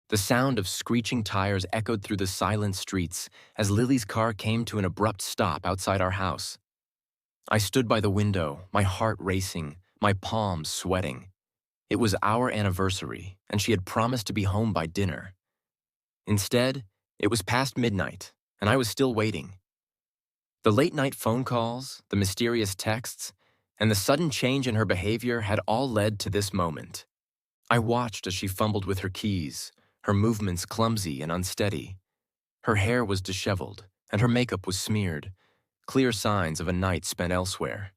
The sound of screeching tires echoed through the silent streets as Lily's car came to an abrupt stop outside our house. I stood by the window, my heart racing, my palms sweating. It was our anniversary, and she had promised to be home by dinner. Instead, it was past midnight, and I was still waiting. The late-night phone calls, the mysterious texts, and the sudden change in her behavior had all led to this moment. I watched as she fumbled with her keys, her movements clumsy and unsteady. Her hair was disheveled, and her makeup was smeared, clear signs of a night spent elsewhere.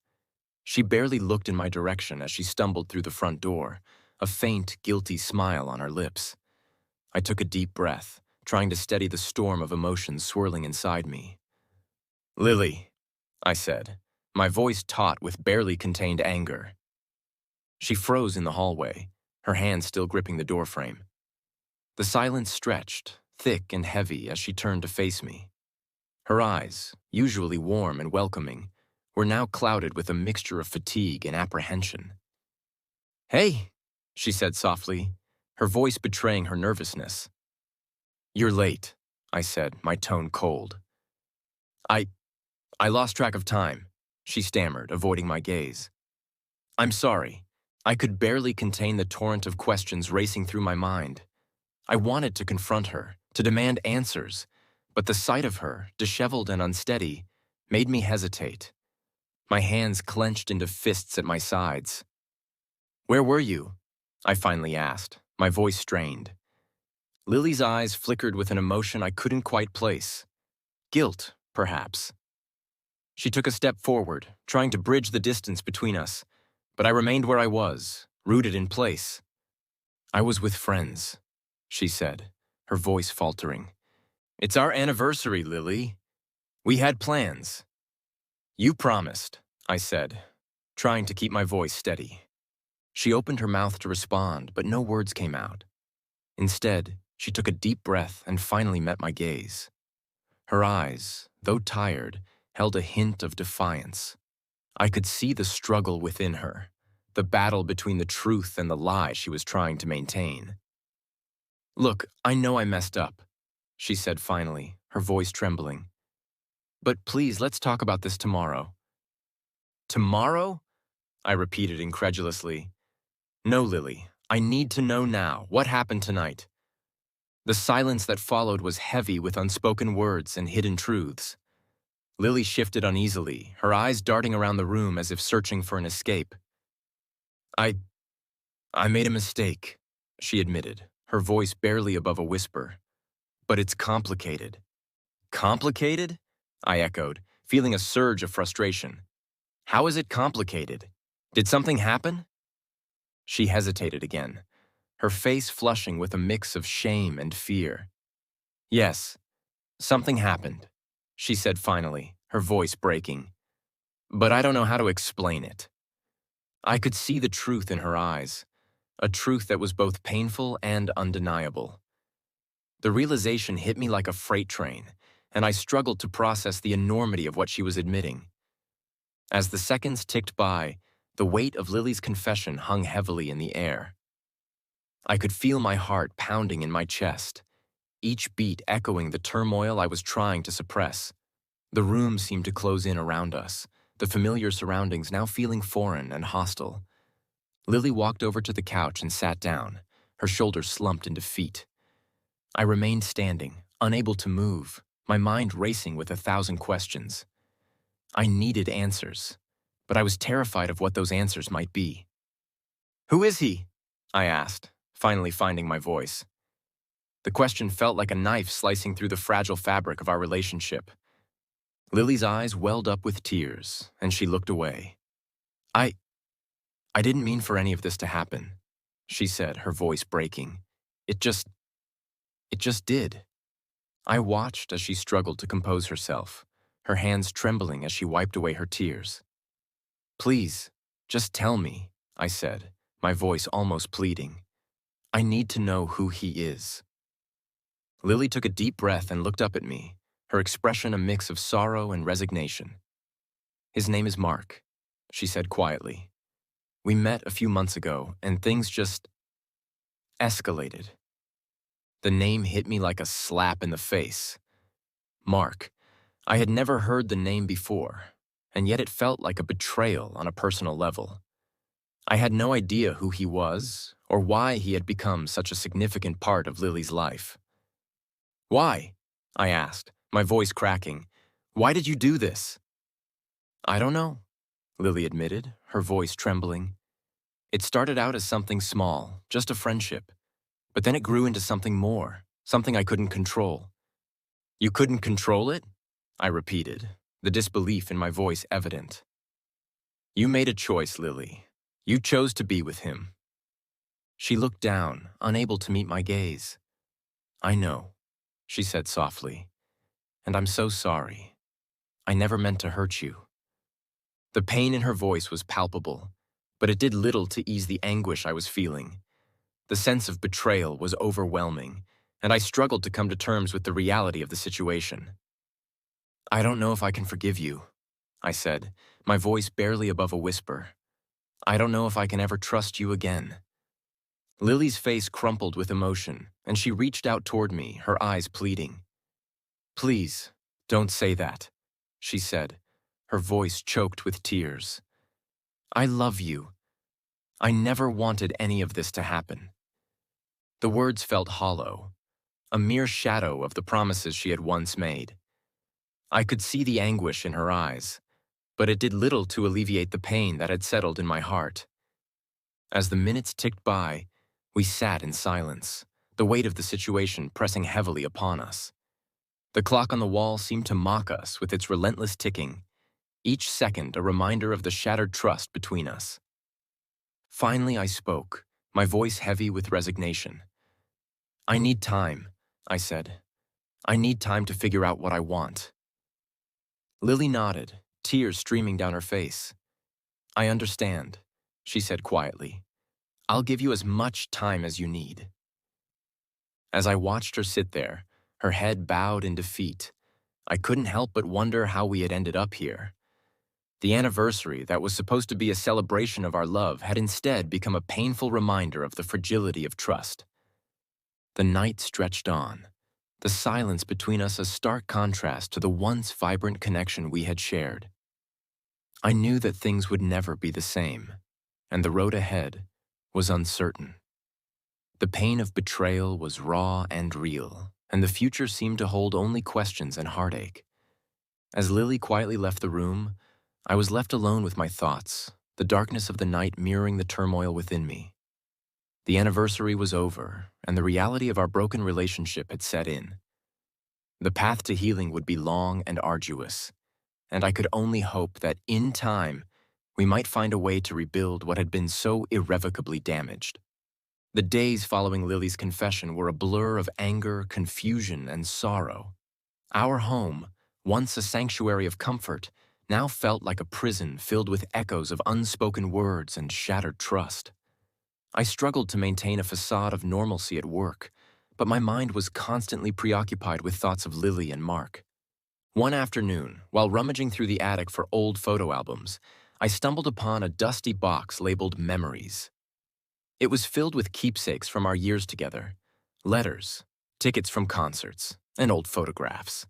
She barely looked in my direction as she stumbled through the front door, a faint, guilty smile on her lips. I took a deep breath, trying to steady the storm of emotions swirling inside me. "Lily," I said, my voice taut with barely contained anger. She froze in the hallway, her hand still gripping the doorframe. The silence stretched, thick and heavy, as she turned to face me. Her eyes, usually warm and welcoming, were now clouded with a mixture of fatigue and apprehension. "Hey," she said softly, her voice betraying her nervousness. "You're late," I said, my tone cold. I lost track of time," she stammered, avoiding my gaze. "I'm sorry." I could barely contain the torrent of questions racing through my mind. I wanted to confront her, to demand answers, but the sight of her, disheveled and unsteady, made me hesitate. My hands clenched into fists at my sides. "Where were you?" I finally asked, my voice strained. Lily's eyes flickered with an emotion I couldn't quite place. Guilt, perhaps. She took a step forward, trying to bridge the distance between us, but I remained where I was, rooted in place. "I was with friends," she said, her voice faltering. "It's our anniversary, Lily. We had plans." "You promised," I said, trying to keep my voice steady. She opened her mouth to respond, but no words came out. Instead, she took a deep breath and finally met my gaze. Her eyes, though tired, held a hint of defiance. I could see the struggle within her, the battle between the truth and the lie she was trying to maintain. "Look, I know I messed up," she said finally, her voice trembling. "But please, let's talk about this tomorrow." "Tomorrow?" I repeated incredulously. "No, Lily, I need to know now. What happened tonight?" The silence that followed was heavy with unspoken words and hidden truths. Lily shifted uneasily, her eyes darting around the room as if searching for an escape. I made a mistake," she admitted, her voice barely above a whisper. "But it's complicated." "Complicated?" I echoed, feeling a surge of frustration. "How is it complicated? Did something happen?" She hesitated again, her face flushing with a mix of shame and fear. "Yes, something happened," she said finally, her voice breaking. "But I don't know how to explain it." I could see the truth in her eyes, a truth that was both painful and undeniable. The realization hit me like a freight train, and I struggled to process the enormity of what she was admitting. As the seconds ticked by, the weight of Lily's confession hung heavily in the air. I could feel my heart pounding in my chest, each beat echoing the turmoil I was trying to suppress. The room seemed to close in around us, the familiar surroundings now feeling foreign and hostile. Lily walked over to the couch and sat down, her shoulders slumped into feet. I remained standing, unable to move, my mind racing with 1,000 questions. I needed answers, but I was terrified of what those answers might be. "Who is he?" I asked, finally finding my voice. The question felt like a knife slicing through the fragile fabric of our relationship. Lily's eyes welled up with tears, and she looked away. I didn't mean for any of this to happen," she said, her voice breaking. It just did." I watched as she struggled to compose herself, her hands trembling as she wiped away her tears. "Please, just tell me," I said, my voice almost pleading. "I need to know who he is." Lily took a deep breath and looked up at me, her expression a mix of sorrow and resignation. "His name is Mark," she said quietly. "We met a few months ago, and things just escalated." The name hit me like a slap in the face. Mark. I had never heard the name before, and yet it felt like a betrayal on a personal level. I had no idea who he was or why he had become such a significant part of Lily's life. Why? I asked, my voice cracking. Why did you do this? I don't know, Lily admitted, her voice trembling. It started out as something small, just a friendship, but then it grew into something more, something I couldn't control. You couldn't control it? I repeated, the disbelief in my voice evident. You made a choice, Lily. You chose to be with him. She looked down, unable to meet my gaze. I know, she said softly, and I'm so sorry. I never meant to hurt you. The pain in her voice was palpable, but it did little to ease the anguish I was feeling. The sense of betrayal was overwhelming, and I struggled to come to terms with the reality of the situation. I don't know if I can forgive you, I said, my voice barely above a whisper. I don't know if I can ever trust you again. Lily's face crumpled with emotion, and she reached out toward me, her eyes pleading. Please, don't say that, she said, her voice choked with tears. I love you. I never wanted any of this to happen. The words felt hollow, a mere shadow of the promises she had once made. I could see the anguish in her eyes, but it did little to alleviate the pain that had settled in my heart. As the minutes ticked by, we sat in silence, the weight of the situation pressing heavily upon us. The clock on the wall seemed to mock us with its relentless ticking, each second a reminder of the shattered trust between us. Finally, I spoke, my voice heavy with resignation. I need time, I said. I need time to figure out what I want. Lily nodded, tears streaming down her face. I understand, she said quietly. I'll give you as much time as you need. As I watched her sit there, her head bowed in defeat, I couldn't help but wonder how we had ended up here. The anniversary that was supposed to be a celebration of our love had instead become a painful reminder of the fragility of trust. The night stretched on, the silence between us a stark contrast to the once vibrant connection we had shared. I knew that things would never be the same, and the road ahead was uncertain. The pain of betrayal was raw and real, and the future seemed to hold only questions and heartache. As Lily quietly left the room, I was left alone with my thoughts, the darkness of the night mirroring the turmoil within me. The anniversary was over, and the reality of our broken relationship had set in. The path to healing would be long and arduous, and I could only hope that, in time, we might find a way to rebuild what had been so irrevocably damaged. The days following Lily's confession were a blur of anger, confusion, and sorrow. Our home, once a sanctuary of comfort, now felt like a prison filled with echoes of unspoken words and shattered trust. I struggled to maintain a facade of normalcy at work, but my mind was constantly preoccupied with thoughts of Lily and Mark. One afternoon, while rummaging through the attic for old photo albums, I stumbled upon a dusty box labeled Memories. It was filled with keepsakes from our years together, letters, tickets from concerts, and old photographs.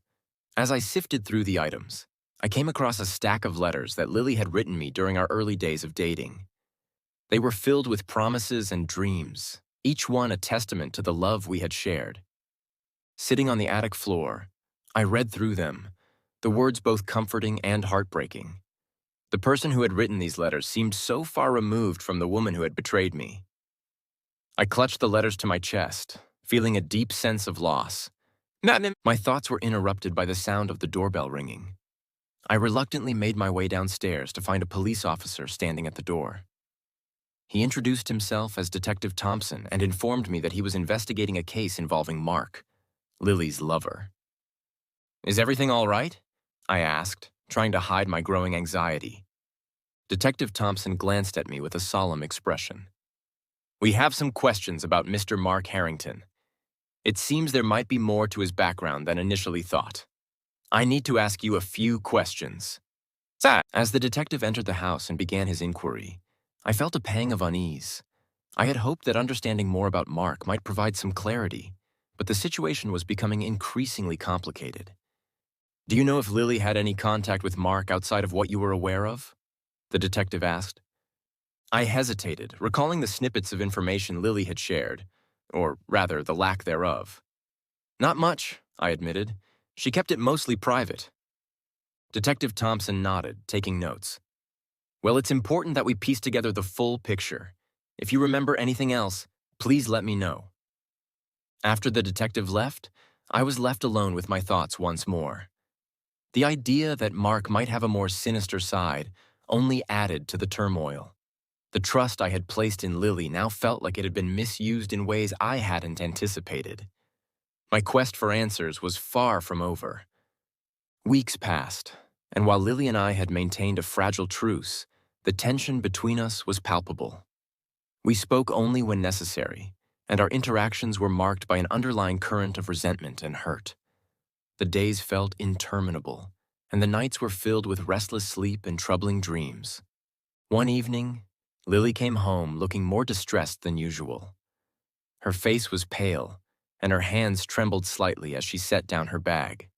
As I sifted through the items, I came across a stack of letters that Lily had written me during our early days of dating. They were filled with promises and dreams, each one a testament to the love we had shared. Sitting on the attic floor, I read through them, the words both comforting and heartbreaking. The person who had written these letters seemed so far removed from the woman who had betrayed me. I clutched the letters to my chest, feeling a deep sense of loss. My thoughts were interrupted by the sound of the doorbell ringing. I reluctantly made my way downstairs to find a police officer standing at the door. He introduced himself as Detective Thompson and informed me that he was investigating a case involving Mark, Lily's lover. Is everything all right? I asked, trying to hide my growing anxiety. Detective Thompson glanced at me with a solemn expression. We have some questions about Mr. Mark Harrington. It seems there might be more to his background than initially thought. I need to ask you a few questions. Sir. As the detective entered the house and began his inquiry, I felt a pang of unease. I had hoped that understanding more about Mark might provide some clarity, but the situation was becoming increasingly complicated. Do you know if Lily had any contact with Mark outside of what you were aware of? The detective asked. I hesitated, recalling the snippets of information Lily had shared, or rather, the lack thereof. Not much, I admitted. She kept it mostly private. Detective Thompson nodded, taking notes. Well, it's important that we piece together the full picture. If you remember anything else, please let me know. After the detective left, I was left alone with my thoughts once more. The idea that Mark might have a more sinister side only added to the turmoil. The trust I had placed in Lily now felt like it had been misused in ways I hadn't anticipated. My quest for answers was far from over. Weeks passed, and while Lily and I had maintained a fragile truce, the tension between us was palpable. We spoke only when necessary, and our interactions were marked by an underlying current of resentment and hurt. The days felt interminable, and the nights were filled with restless sleep and troubling dreams. One evening, Lily came home looking more distressed than usual. Her face was pale, and her hands trembled slightly as she set down her bag.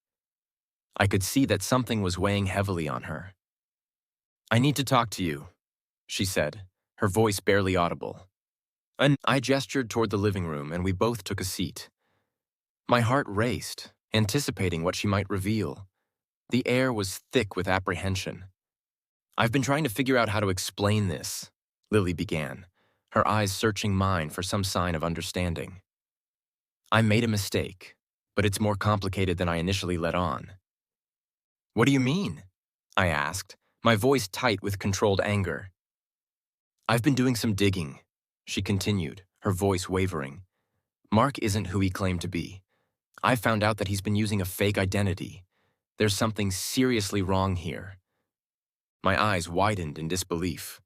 I could see that something was weighing heavily on her. I need to talk to you, she said, her voice barely audible. And I gestured toward the living room, and we both took a seat. My heart raced, anticipating what she might reveal. The air was thick with apprehension. I've been trying to figure out how to explain this, Lily began, her eyes searching mine for some sign of understanding. I made a mistake, but it's more complicated than I initially let on. What do you mean? I asked, my voice tight with controlled anger. I've been doing some digging, she continued, her voice wavering. Mark isn't who he claimed to be. I found out that he's been using a fake identity. There's something seriously wrong here. My eyes widened in disbelief.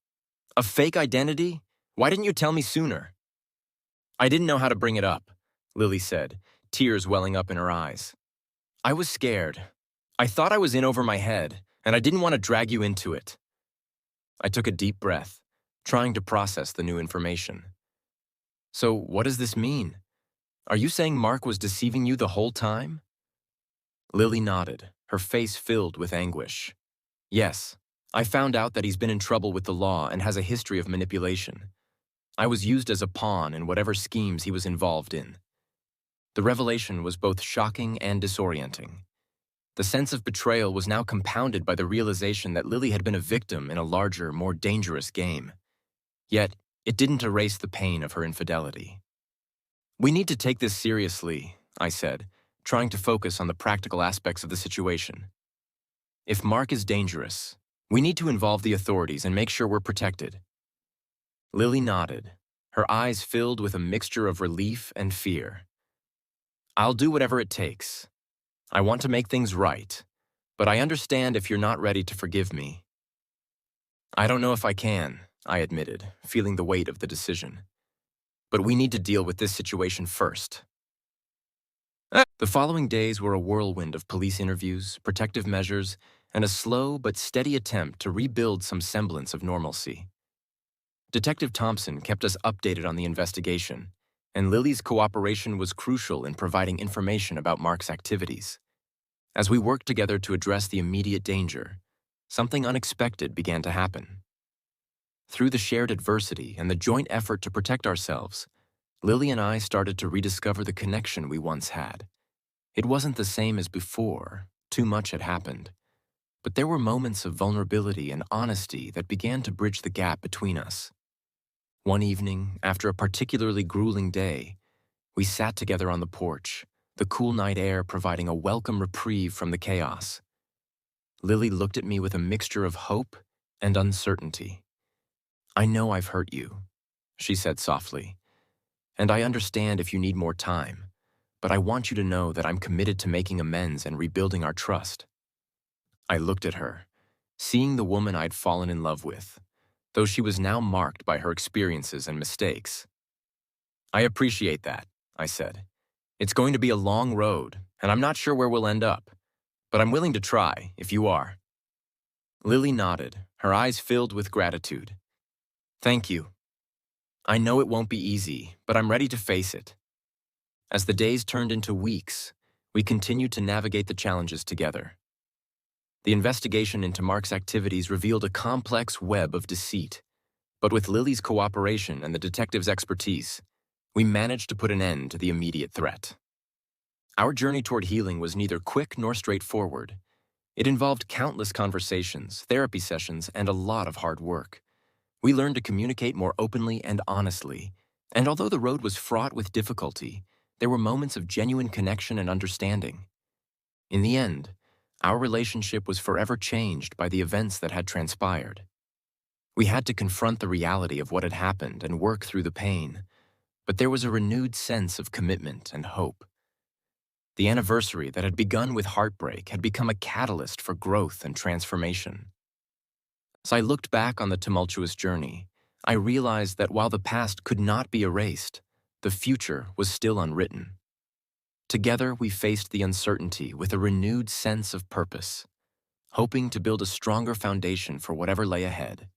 A fake identity? Why didn't you tell me sooner? I didn't know how to bring it up, Lily said, tears welling up in her eyes. I was scared. I thought I was in over my head, and I didn't want to drag you into it. I took a deep breath, trying to process the new information. So what does this mean? Are you saying Mark was deceiving you the whole time? Lily nodded, her face filled with anguish. Yes, I found out that he's been in trouble with the law and has a history of manipulation. I was used as a pawn in whatever schemes he was involved in. The revelation was both shocking and disorienting. The sense of betrayal was now compounded by the realization that Lily had been a victim in a larger, more dangerous game. Yet, it didn't erase the pain of her infidelity. We need to take this seriously, I said, trying to focus on the practical aspects of the situation. If Mark is dangerous, we need to involve the authorities and make sure we're protected. Lily nodded, her eyes filled with a mixture of relief and fear. I'll do whatever it takes. I want to make things right, but I understand if you're not ready to forgive me. I don't know if I can, I admitted, feeling the weight of the decision. But we need to deal with this situation first. The following days were a whirlwind of police interviews, protective measures, and a slow but steady attempt to rebuild some semblance of normalcy. Detective Thompson kept us updated on the investigation, and Lily's cooperation was crucial in providing information about Mark's activities. As we worked together to address the immediate danger, something unexpected began to happen. Through the shared adversity and the joint effort to protect ourselves, Lily and I started to rediscover the connection we once had. It wasn't the same as before, too much had happened, but there were moments of vulnerability and honesty that began to bridge the gap between us. One evening, after a particularly grueling day, we sat together on the porch, the cool night air providing a welcome reprieve from the chaos. Lily looked at me with a mixture of hope and uncertainty. I know I've hurt you, she said softly, and I understand if you need more time, but I want you to know that I'm committed to making amends and rebuilding our trust. I looked at her, seeing the woman I'd fallen in love with, though she was now marked by her experiences and mistakes. I appreciate that, I said. It's going to be a long road, and I'm not sure where we'll end up, but I'm willing to try, if you are. Lily nodded, her eyes filled with gratitude. Thank you. I know it won't be easy, but I'm ready to face it. As the days turned into weeks, we continued to navigate the challenges together. The investigation into Mark's activities revealed a complex web of deceit, but with Lily's cooperation and the detective's expertise, we managed to put an end to the immediate threat. Our journey toward healing was neither quick nor straightforward. It involved countless conversations, therapy sessions, and a lot of hard work. We learned to communicate more openly and honestly, and although the road was fraught with difficulty, there were moments of genuine connection and understanding. In the end, our relationship was forever changed by the events that had transpired. We had to confront the reality of what had happened and work through the pain, but there was a renewed sense of commitment and hope. The anniversary that had begun with heartbreak had become a catalyst for growth and transformation. As I looked back on the tumultuous journey, I realized that while the past could not be erased, the future was still unwritten. Together, we faced the uncertainty with a renewed sense of purpose, hoping to build a stronger foundation for whatever lay ahead.